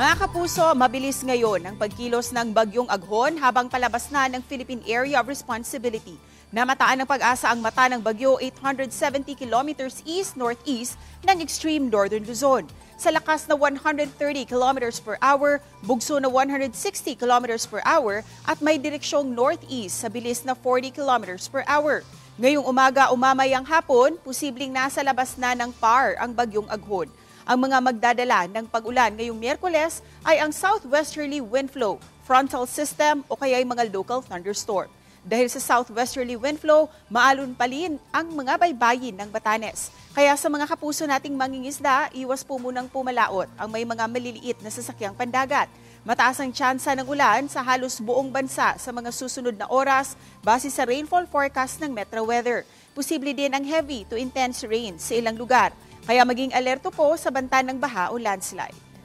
Mga kapuso, mabilis ngayon ang pagkilos ng bagyong Aghon habang palabas na ng Philippine Area of Responsibility. Namataan ng pag-asa ang mata ng bagyo 870 kilometers east-northeast ng extreme northern Luzon. Sa lakas na 130 kilometers per hour, bugso na 160 kilometers per hour at may direksyong northeast sa bilis na 40 kilometers per hour. Ngayong umaga, umamayang hapon, posibleng nasa labas na ng PAR ang bagyong Aghon. Ang mga magdadala ng pag-ulan ngayong Miyerkules ay ang southwesterly wind flow, frontal system o kaya'y mga local thunderstorm. Dahil sa southwesterly wind flow, maalon palin ang mga baybayin ng Batanes. Kaya sa mga kapuso nating mangingisda, iwas po munang pumalaot ang may mga maliliit na sasakyang pandagat. Mataas ang tsansa ng ulan sa halos buong bansa sa mga susunod na oras base sa rainfall forecast ng Metro Weather. Posible din ang heavy to intense rain sa ilang lugar. Kaya maging alerto po sa banta ng baha o landslide.